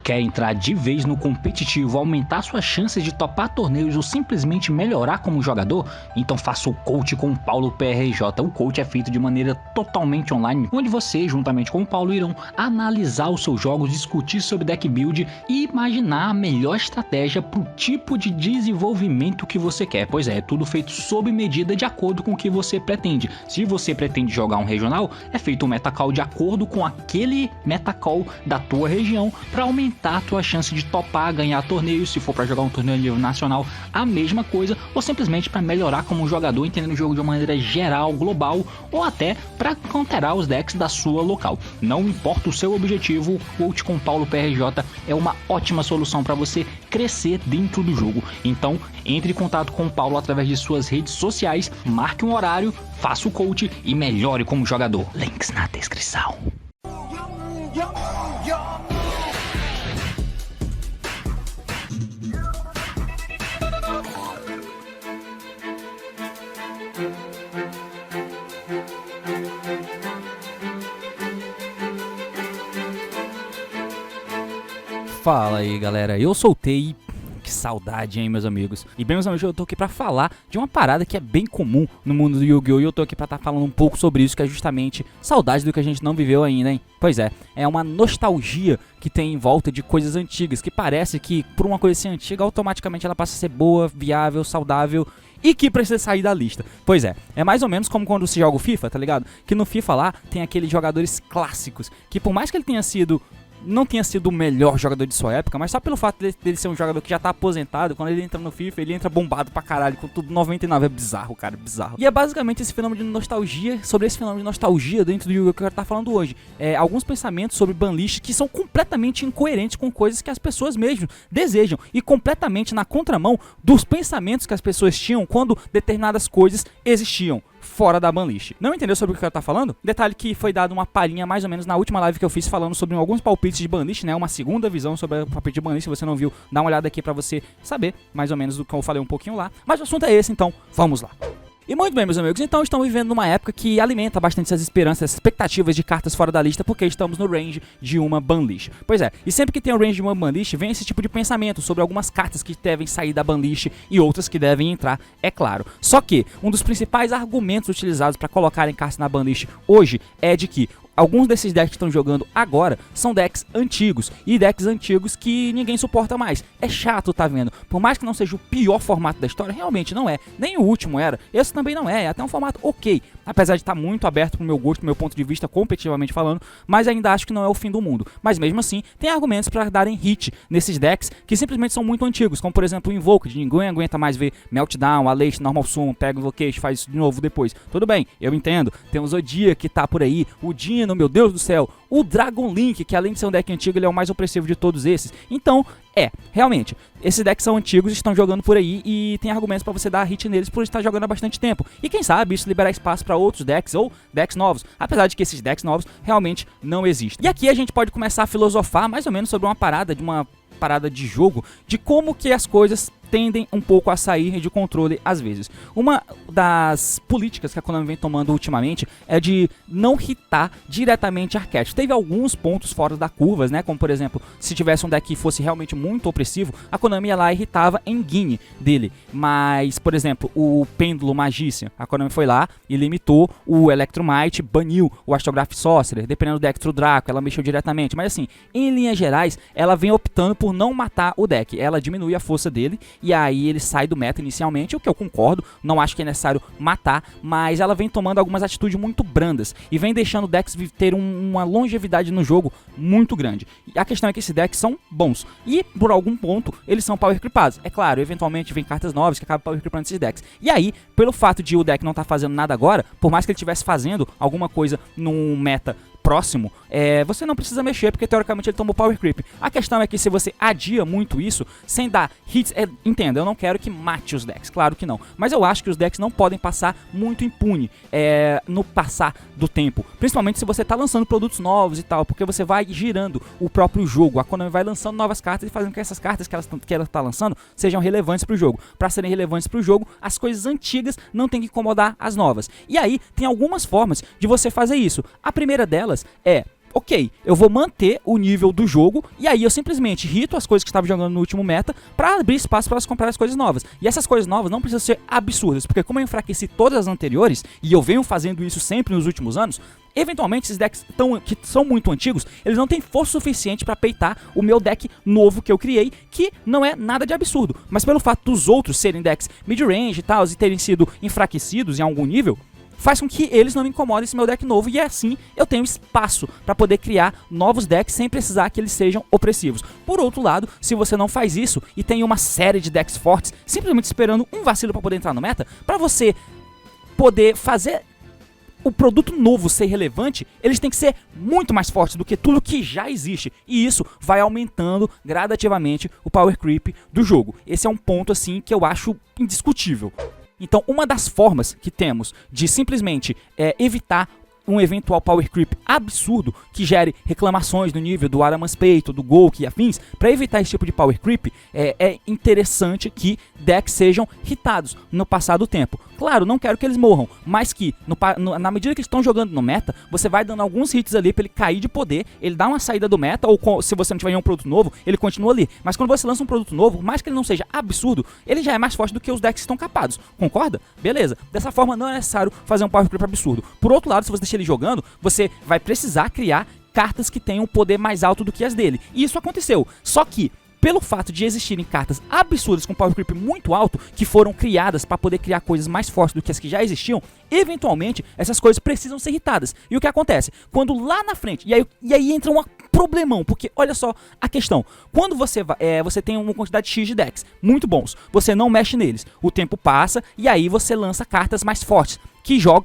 Quer entrar de vez no competitivo, aumentar suas chances de topar torneios ou simplesmente melhorar como jogador? Então faça o coach com o Paulo PRJ. O coach é feito de maneira totalmente online, onde você, juntamente com o Paulo, irão analisar os seus jogos, discutir sobre deck build e imaginar a melhor estratégia para o tipo de desenvolvimento que você quer. Pois é tudo feito sob medida de acordo com o que você pretende. Se você pretende jogar um regional, é feito um metacall de acordo com aquele metacall da tua região para aumentar a tua chance de topar, ganhar torneios. Se for para jogar um torneio a nível nacional, a mesma coisa, ou simplesmente para melhorar como jogador, entendendo o jogo de uma maneira geral, global, ou até para counterar os decks da sua local. Não importa o seu objetivo, o coach com Paulo PRJ é uma ótima solução para você crescer dentro do jogo. Então entre em contato com o Paulo através de suas redes sociais, marque um horário, faça o coach e melhore como jogador. Links na descrição. Fala aí galera, eu soltei, que saudade hein meus amigos. E bem meus amigos, eu tô aqui pra falar de uma parada que é bem comum no mundo do Yu-Gi-Oh! E eu tô aqui pra estar falando um pouco sobre isso, que é justamente saudade do que a gente não viveu ainda, hein. Pois é uma nostalgia que tem em volta de coisas antigas, que parece que por uma coisa assim antiga, automaticamente ela passa a ser boa, viável, saudável e que precisa sair da lista. Pois é mais ou menos como quando se joga o FIFA, tá ligado? Que no FIFA lá tem aqueles jogadores clássicos, que por mais que ele não tenha sido o melhor jogador de sua época, mas só pelo fato dele ser um jogador que já tá aposentado, quando ele entra no FIFA, ele entra bombado pra caralho, com tudo 99, é bizarro, cara, bizarro. E é basicamente esse fenômeno de nostalgia, sobre esse fenômeno de nostalgia dentro do Yu-Gi-Oh! Que eu quero estar falando hoje. Alguns pensamentos sobre banlist que são completamente incoerentes com coisas que as pessoas mesmo desejam, e completamente na contramão dos pensamentos que as pessoas tinham quando determinadas coisas existiam fora da banlist. Não entendeu sobre o que eu tô falando? Detalhe que foi dado uma palhinha mais ou menos na última live que eu fiz falando sobre alguns palpites de banlist, né? Uma segunda visão sobre o palpite de banlist. Se você não viu, dá uma olhada aqui pra você saber mais ou menos do que eu falei um pouquinho lá. Mas o assunto é esse, então vamos lá. E muito bem, meus amigos, então estamos vivendo numa época que alimenta bastante essas esperanças, essas expectativas de cartas fora da lista, porque estamos no range de uma banlist. Pois é, e sempre que tem o range de uma banlist, vem esse tipo de pensamento sobre algumas cartas que devem sair da banlist e outras que devem entrar, é claro. Só que um dos principais argumentos utilizados para colocarem cartas na banlist hoje é de que alguns desses decks que estão jogando agora são decks antigos, e decks antigos que ninguém suporta mais. É chato, tá vendo? Por mais que não seja o pior formato da história, realmente não é. Nem o último era. Esse também não é. É até um formato ok. Apesar de estar muito aberto pro meu gosto, pro meu ponto de vista, competitivamente falando, mas ainda acho que não é o fim do mundo. Mas mesmo assim, tem argumentos para darem hit nesses decks que simplesmente são muito antigos, como por exemplo o Invoked. Ninguém aguenta mais ver Meltdown, Aleste, Normal Summon, pega o Invocation, faz isso de novo depois. Tudo bem, eu entendo. Tem o Zodiac que tá por aí, o Dino, meu Deus do céu, o Dragon Link, que além de ser um deck antigo, ele é o mais opressivo de todos esses. Então, realmente, esses decks são antigos, estão jogando por aí e tem argumentos pra você dar hit neles por estar jogando há bastante tempo. E quem sabe isso liberar espaço pra outros decks ou decks novos, apesar de que esses decks novos realmente não existem. E aqui a gente pode começar a filosofar mais ou menos sobre uma parada de jogo, de como que as coisas tendem um pouco a sair de controle às vezes. Uma das políticas que a Konami vem tomando ultimamente é de não hitar diretamente arquétipos. Teve alguns pontos fora da curva, né? Como por exemplo, se tivesse um deck que fosse realmente muito opressivo, a Konami ia lá e hitava Engine dele. Mas, por exemplo, o Pêndulo Magician, a Konami foi lá e limitou o Electromite, baniu o Astrograph Sorcerer, dependendo do deck do Draco, ela mexeu diretamente. Mas assim, em linhas gerais, ela vem optando por não matar o deck. Ela diminui a força dele e aí ele sai do meta inicialmente, o que eu concordo, não acho que é necessário matar, mas ela vem tomando algumas atitudes muito brandas e vem deixando decks ter uma longevidade no jogo muito grande. E a questão é que esses decks são bons e por algum ponto eles são power creepados. É claro, eventualmente vem cartas novas que acabam power creepando esses decks. E aí, pelo fato de o deck não estar fazendo nada agora, por mais que ele estivesse fazendo alguma coisa num meta próximo, você não precisa mexer, porque teoricamente ele tomou power creep. A questão é que se você adia muito isso, sem dar hits, entenda, eu não quero que mate os decks, claro que não, mas eu acho que os decks não podem passar muito impune no passar do tempo, principalmente se você está lançando produtos novos e tal, porque você vai girando o próprio jogo, a Konami vai lançando novas cartas e fazendo com que essas cartas que ela está lançando sejam relevantes para o jogo. Para serem relevantes para o jogo, as coisas antigas não tem que incomodar as novas. E aí tem algumas formas de você fazer isso. A primeira delas é ok, eu vou manter o nível do jogo e aí eu simplesmente hito as coisas que estava jogando no último meta para abrir espaço para elas comprar as coisas novas. E essas coisas novas não precisam ser absurdas, porque como eu enfraqueci todas as anteriores, e eu venho fazendo isso sempre nos últimos anos, eventualmente esses decks que são muito antigos, eles não têm força suficiente para peitar o meu deck novo que eu criei, que não é nada de absurdo. Mas pelo fato dos outros serem decks mid-range e tal, e terem sido enfraquecidos em algum nível, faz com que eles não me incomodem esse meu deck novo, e assim eu tenho espaço para poder criar novos decks sem precisar que eles sejam opressivos. Por outro lado, se você não faz isso e tem uma série de decks fortes, simplesmente esperando um vacilo para poder entrar no meta, para você poder fazer o produto novo ser relevante, eles têm que ser muito mais fortes do que tudo que já existe. E isso vai aumentando gradativamente o power creep do jogo. Esse é um ponto assim que eu acho indiscutível. Então, uma das formas que temos de simplesmente evitar um eventual power creep absurdo que gere reclamações no nível do Aramas Peito, do Golk e afins, para evitar esse tipo de power creep, é interessante que decks sejam hitados no passar do tempo. Claro, não quero que eles morram, mas que na medida que eles estão jogando no meta, você vai dando alguns hits ali para ele cair de poder, ele dá uma saída do meta, ou se você não tiver nenhum produto novo, ele continua ali. Mas quando você lança um produto novo, mais que ele não seja absurdo, ele já é mais forte do que os decks que estão capados. Concorda? Beleza. Dessa forma não é necessário fazer um power creep absurdo. Por outro lado, se você deixar ele jogando, você vai precisar criar cartas que tenham um poder mais alto do que as dele. E isso aconteceu. Só que pelo fato de existirem cartas absurdas com power creep muito alto, que foram criadas para poder criar coisas mais fortes do que as que já existiam, eventualmente essas coisas precisam ser irritadas. E o que acontece? Quando lá na frente, e aí entra um problemão, porque olha só a questão, quando você tem uma quantidade X de decks muito bons, você não mexe neles, o tempo passa e aí você lança cartas mais fortes,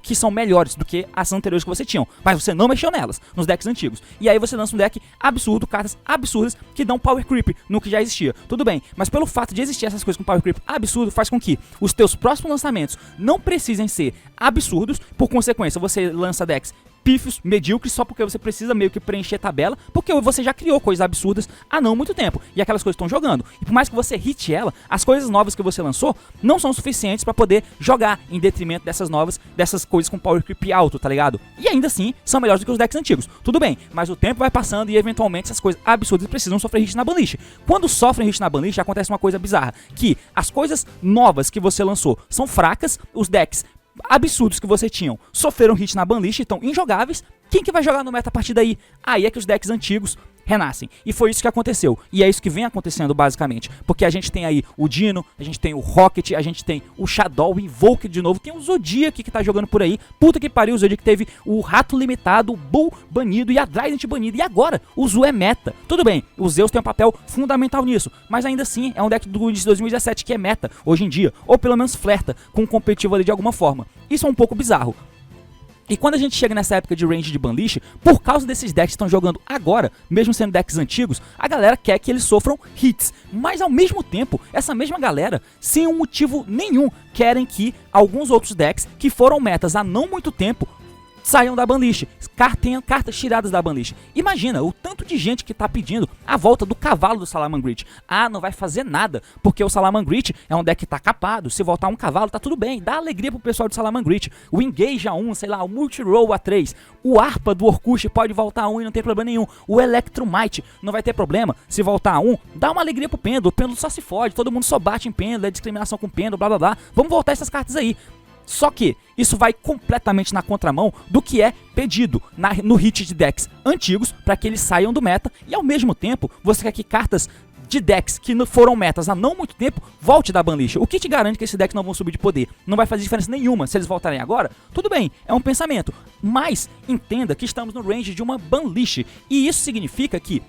que são melhores do que as anteriores que você tinha, mas você não mexeu nelas, nos decks antigos. E aí você lança um deck absurdo, cartas absurdas que dão power creep no que já existia. Tudo bem, mas pelo fato de existir essas coisas com power creep absurdo, faz com que os teus próximos lançamentos não precisem ser absurdos, por consequência você lança decks pífios, medíocres, só porque você precisa meio que preencher a tabela, porque você já criou coisas absurdas há não muito tempo, e aquelas coisas estão jogando. E por mais que você hite ela, as coisas novas que você lançou não são suficientes para poder jogar em detrimento dessas coisas com power creep alto, tá ligado? E ainda assim, são melhores do que os decks antigos. Tudo bem, mas o tempo vai passando e eventualmente essas coisas absurdas precisam sofrer hit na banlist. Quando sofrem hit na banlist, acontece uma coisa bizarra, que as coisas novas que você lançou são fracas, os decks absurdos que você tinham sofreram hit na banlist e estão injogáveis. Quem que vai jogar no meta a partir daí? Aí é que os decks antigos renascem. E foi isso que aconteceu. E é isso que vem acontecendo basicamente. Porque a gente tem aí o Dino, a gente tem o Rocket, a gente tem o Shadow, o Invoke de novo, tem o Zodiac que tá jogando por aí. Puta que pariu, o Zodiac teve o Rato limitado, o Bull banido e a Trident banida. E agora o Zu é meta. Tudo bem, o Zeus tem um papel fundamental nisso, mas ainda assim é um deck do início de 2017 que é meta hoje em dia, ou pelo menos flerta com o competitivo ali de alguma forma. Isso é um pouco bizarro. E quando a gente chega nessa época de range de banlist, por causa desses decks que estão jogando agora, mesmo sendo decks antigos, a galera quer que eles sofram hits. Mas ao mesmo tempo, essa mesma galera, sem um motivo nenhum, querem que alguns outros decks que foram metas há não muito tempo saiam da banlist, tenham cartas tiradas da banlist. Imagina o tanto de gente que tá pedindo a volta do cavalo do Salamangreat. Ah, não vai fazer nada, porque o Salamangreat é um deck que tá capado, se voltar um cavalo tá tudo bem, dá alegria pro pessoal do Salamangreat. O Engage A1, sei lá, o Multi-Roll A3, o Arpa do Orkush pode voltar A1 e não tem problema nenhum. O Electromite não vai ter problema, se voltar A1, dá uma alegria pro Pêndulo, o Pêndulo só se fode, todo mundo só bate em Pêndulo, é discriminação com Pêndulo, blá blá blá. Vamos voltar essas cartas aí. Só que isso vai completamente na contramão do que é pedido no hit de decks antigos para que eles saiam do meta, e ao mesmo tempo você quer que cartas de decks que foram metas há não muito tempo volte da banlist. O que te garante que esses decks não vão subir de poder? Não vai fazer diferença nenhuma se eles voltarem agora? Tudo bem, é um pensamento, mas entenda que estamos no range de uma banlist, e isso significa que,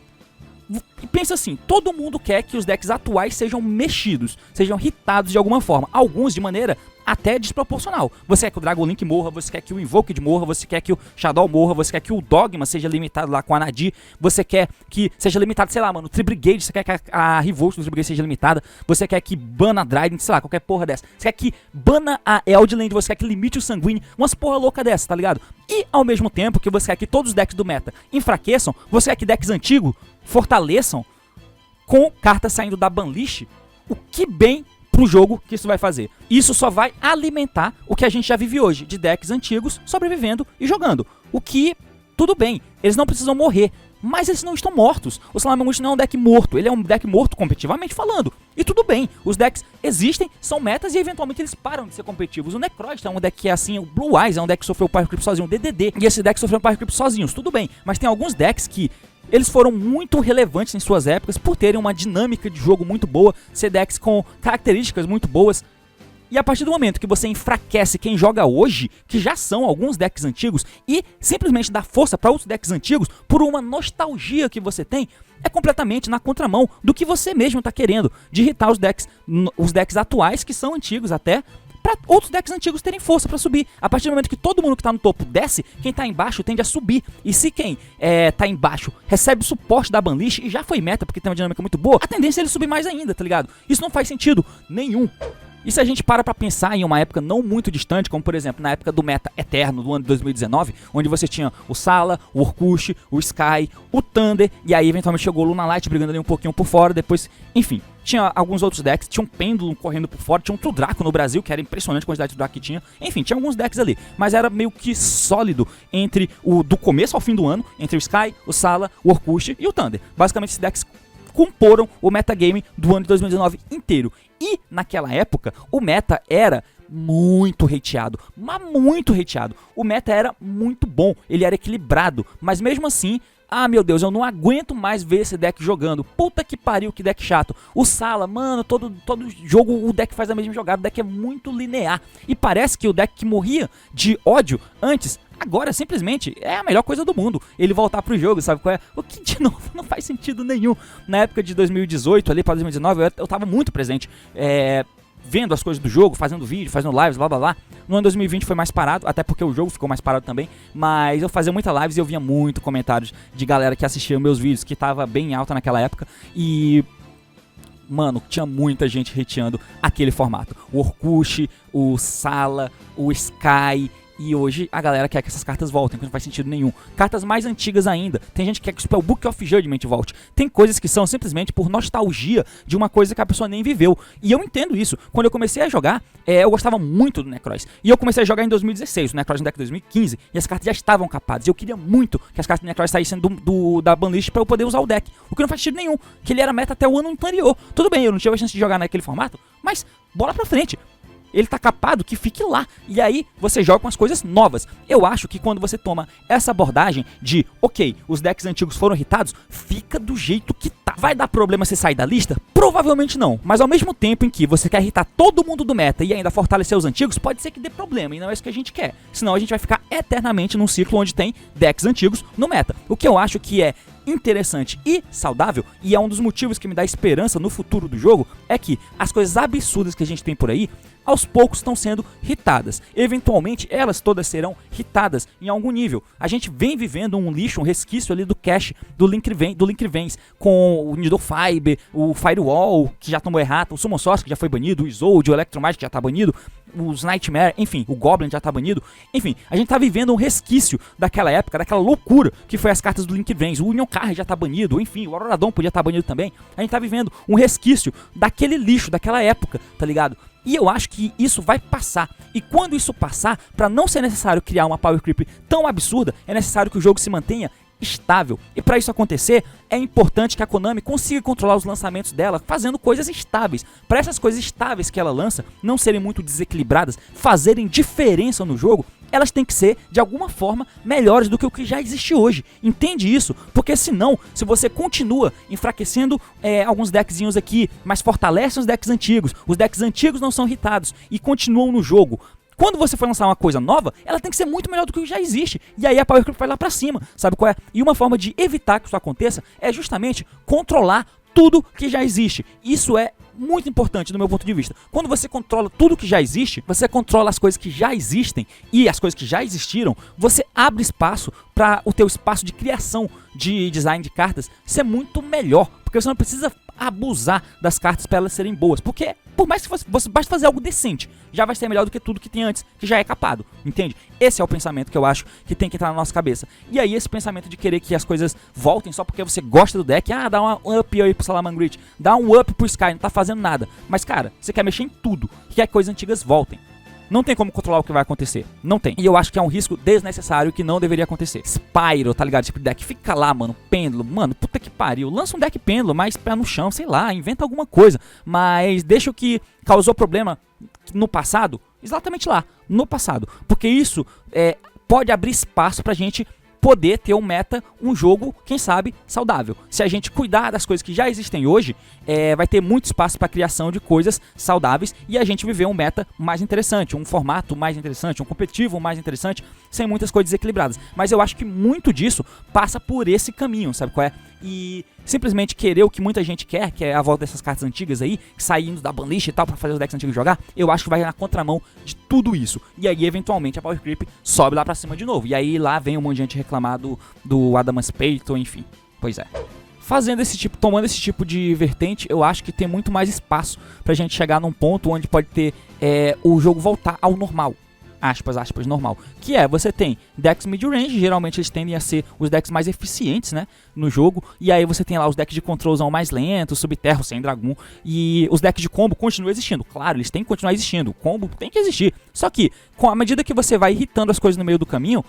pensa assim, todo mundo quer que os decks atuais sejam mexidos, sejam hitados de alguma forma, alguns de maneira até desproporcional. Você quer que o Dragon Link morra, você quer que o Invoked morra, você quer que o Shadow morra, você quer que o Dogma seja limitado lá com a Nadir, você quer que seja limitado, sei lá, mano, o Tribrigade, você quer que a Revolt do Tribrigade seja limitada, você quer que bana a Trident, sei lá, qualquer porra dessa. Você quer que bana a Eldland, você quer que limite o Sanguine, umas porra louca dessa, tá ligado? E ao mesmo tempo que você quer que todos os decks do meta enfraqueçam, você quer que decks antigos fortaleçam com cartas saindo da banlist. O que bem pro jogo que isso vai fazer. Isso só vai alimentar o que a gente já vive hoje, de decks antigos sobrevivendo e jogando. O que tudo bem, eles não precisam morrer, mas eles não estão mortos. O Salamangreat não é um deck morto, ele é um deck morto competitivamente falando. E tudo bem, os decks existem, são metas e eventualmente eles param de ser competitivos. O Necroid é um deck que é assim, o Blue Eyes é um deck que sofreu Power Creep sozinho, o DDD, e esse deck sofreu Power Creep sozinhos, tudo bem. Mas tem alguns decks que eles foram muito relevantes em suas épocas por terem uma dinâmica de jogo muito boa, ser decks com características muito boas. E a partir do momento que você enfraquece quem joga hoje, que já são alguns decks antigos, e simplesmente dá força para outros decks antigos por uma nostalgia que você tem, é completamente na contramão do que você mesmo está querendo, de irritar os decks atuais, que são antigos até, para outros decks antigos terem força para subir. A partir do momento que todo mundo que tá no topo desce, quem tá embaixo tende a subir. E se quem tá embaixo recebe o suporte da banlist, e já foi meta porque tem uma dinâmica muito boa, a tendência é ele subir mais ainda, tá ligado? Isso não faz sentido nenhum. E se a gente para pra pensar em uma época não muito distante, como por exemplo na época do meta eterno do ano de 2019, onde você tinha o Sala, o Orkust, o Sky, o Thunder, e aí eventualmente chegou o Luna Light brigando ali um pouquinho por fora, depois, enfim, tinha alguns outros decks, tinha um Pêndulo correndo por fora, tinha um Trudraco no Brasil, que era impressionante a quantidade de Trudraco que tinha, enfim, tinha alguns decks ali, mas era meio que sólido entre o do começo ao fim do ano, entre o Sky, o Sala, o Orkust e o Thunder. Basicamente esses decks comporam o metagame do ano de 2019 inteiro. E naquela época, o meta era muito hateado, mas muito hateado. O meta era muito bom, ele era equilibrado, mas mesmo assim, ah meu Deus, eu não aguento mais ver esse deck jogando. Puta que pariu, que deck chato. O Sala, mano, todo jogo o deck faz a mesma jogada, o deck é muito linear. E parece que o deck que morria de ódio antes, agora simplesmente é a melhor coisa do mundo. Ele voltar pro jogo, sabe qual é? O que de novo não faz sentido nenhum. Na época de 2018 ali para 2019 eu tava muito presente, vendo as coisas do jogo, fazendo vídeo, fazendo lives, blá blá blá. No ano 2020 foi mais parado, até porque o jogo ficou mais parado também. Mas eu fazia muita lives e eu via muito comentários de galera que assistia meus vídeos, que tava bem alta naquela época. E mano, tinha muita gente hateando aquele formato. O Orkust, o Sala, o Sky. E hoje a galera quer que essas cartas voltem, que não faz sentido nenhum. Cartas mais antigas ainda. Tem gente que quer que o Spellbook of Judgment volte. Tem coisas que são simplesmente por nostalgia de uma coisa que a pessoa nem viveu. E eu entendo isso. Quando eu comecei a jogar, eu gostava muito do Necroz. E eu comecei a jogar em 2016, o Necroz no deck 2015. E as cartas já estavam capadas. E eu queria muito que as cartas do Necroz saíssem da banlist pra eu poder usar o deck. O que não faz sentido nenhum. Que ele era meta até o ano anterior. Tudo bem, eu não tive a chance de jogar naquele formato. Mas bola pra frente. Ele tá capado, que fique lá. E aí você joga com as coisas novas. Eu acho que quando você toma essa abordagem de, ok, os decks antigos foram irritados, fica do jeito que tá. Vai dar problema se sair da lista? Provavelmente não. Mas ao mesmo tempo em que você quer irritar todo mundo do meta e ainda fortalecer os antigos, pode ser que dê problema. E não é isso que a gente quer. Senão a gente vai ficar eternamente num ciclo onde tem decks antigos no meta. O que eu acho que é interessante e saudável, e é um dos motivos que me dá esperança no futuro do jogo, é que as coisas absurdas que a gente tem por aí, aos poucos estão sendo hitadas. Eventualmente, elas todas serão hitadas em algum nível. A gente vem vivendo um lixo, um resquício ali do cache do Linkriven, com o Nidofiber, o Firewall, que já tomou errata, o Summon Sorcerer, que já foi banido, o Isolde, o Electromite, que já tá banido, os Nightmare, enfim, o Goblin já tá banido. Enfim, a gente tá vivendo um resquício daquela época, daquela loucura que foi as cartas do Linkriven. O Union Card já tá banido, enfim, o Auroradon podia estar banido também. A gente tá vivendo um resquício daquele lixo, daquela época, tá ligado? E eu acho que isso vai passar. E quando isso passar, pra não ser necessário criar uma power creep tão absurda, é necessário que o jogo se mantenha estável. E para isso acontecer, é importante que a Konami consiga controlar os lançamentos dela fazendo coisas estáveis. Para essas coisas estáveis que ela lança não serem muito desequilibradas, fazerem diferença no jogo, elas têm que ser, de alguma forma, melhores do que o que já existe hoje. Entende isso? Porque senão, se você continua enfraquecendo alguns deckzinhos aqui, mas fortalece os decks antigos não são irritados e continuam no jogo. Quando você for lançar uma coisa nova, ela tem que ser muito melhor do que já existe. E aí a Power Creep vai lá pra cima, sabe qual é? E uma forma de evitar que isso aconteça é justamente controlar tudo que já existe. Isso é muito importante do meu ponto de vista. Quando você controla tudo que já existe, você controla as coisas que já existem e as coisas que já existiram, você abre espaço para o teu espaço de criação de design de cartas ser muito melhor. Porque você não precisa abusar das cartas para elas serem boas. Porque por mais que você basta fazer algo decente, já vai ser melhor do que tudo que tem antes, que já é capado, entende? Esse é o pensamento que eu acho que tem que entrar na nossa cabeça. E aí esse pensamento de querer que as coisas voltem só porque você gosta do deck, dá um up aí pro Salamangreat, dá um up pro Sky, não tá fazendo nada. Mas cara, você quer mexer em tudo, quer que coisas antigas voltem. Não tem como controlar o que vai acontecer. Não tem. E eu acho que é um risco desnecessário que não deveria acontecer. Spyro, tá ligado? Tipo de deck. Fica lá, mano. Pêndulo. Mano, puta que pariu. Lança um deck pêndulo, mais pé no chão, sei lá. Inventa alguma coisa. Mas deixa o que causou problema no passado, exatamente lá. No passado. Porque isso pode abrir espaço pra gente poder ter um meta, um jogo, quem sabe, saudável. Se a gente cuidar das coisas que já existem hoje, vai ter muito espaço para criação de coisas saudáveis e a gente viver um meta mais interessante, um formato mais interessante, um competitivo mais interessante, sem muitas coisas desequilibradas. Mas eu acho que muito disso passa por esse caminho, sabe qual é? E simplesmente querer o que muita gente quer, que é a volta dessas cartas antigas aí, saindo da banlist e tal, pra fazer os decks antigos jogar, eu acho que vai na contramão de tudo isso. E aí, eventualmente, a Power Creep sobe lá pra cima de novo. E aí, lá vem um monte de gente reclamar do Adamant Peito, enfim. Pois é. Tomando esse tipo de vertente, eu acho que tem muito mais espaço pra gente chegar num ponto onde pode ter o jogo voltar ao normal. Aspas, normal. Que você tem decks mid-range, geralmente eles tendem a ser os decks mais eficientes, né, no jogo. E aí você tem lá os decks de controlzão mais lentos, Subterra, sem dragão. E os decks de combo continuam existindo. Claro, eles têm que continuar existindo. O combo tem que existir. Só que, à medida que você vai irritando as coisas no meio do caminho,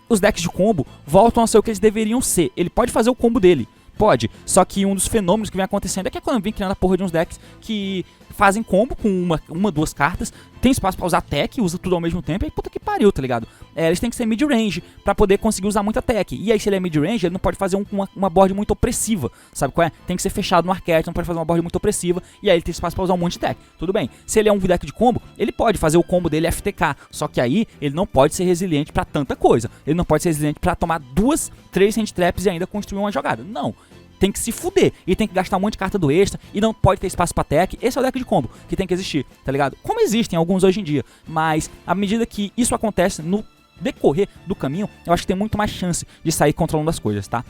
os decks de combo voltam a ser o que eles deveriam ser. Ele pode fazer o combo dele. Pode, só que um dos fenômenos que vem acontecendo é que a Konami vem criando a porra de uns decks que fazem combo com duas cartas, tem espaço pra usar tech, usa tudo ao mesmo tempo, e aí puta que pariu, tá ligado? Eles têm que ser mid-range pra poder conseguir usar muita tech, e aí se ele é mid-range, ele não pode fazer uma board muito opressiva, sabe qual é? Tem que ser fechado no arquétipo, não pode fazer uma board muito opressiva, e aí ele tem espaço pra usar um monte de tech, tudo bem. Se ele é um deck de combo, ele pode fazer o combo dele FTK, só que aí ele não pode ser resiliente pra tanta coisa, ele não pode ser resiliente pra tomar 2, 3 hand traps e ainda construir uma jogada, não. Tem que se fuder e tem que gastar um monte de carta do extra e não pode ter espaço pra tech. Esse é o deck de combo que tem que existir, tá ligado? Como existem alguns hoje em dia, mas à medida que isso acontece no decorrer do caminho, eu acho que tem muito mais chance de sair controlando as coisas, tá?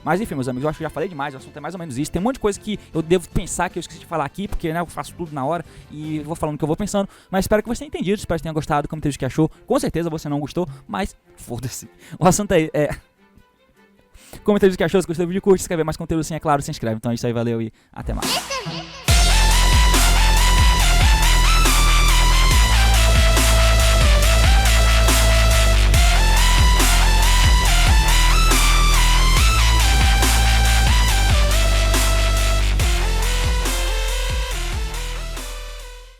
Mas enfim, meus amigos, eu acho que já falei demais, o assunto é mais ou menos isso. Tem um monte de coisa que eu devo pensar que eu esqueci de falar aqui, porque né, eu faço tudo na hora e vou falando o que eu vou pensando. Mas espero que você tenha entendido, espero que tenha gostado, como teve que achou. Com certeza você não gostou, mas foda-se. O assunto é... Comenta o que achou, se gostou do vídeo, curte, se quer ver mais conteúdo assim, é claro, se inscreve. Então é isso aí, valeu e até mais.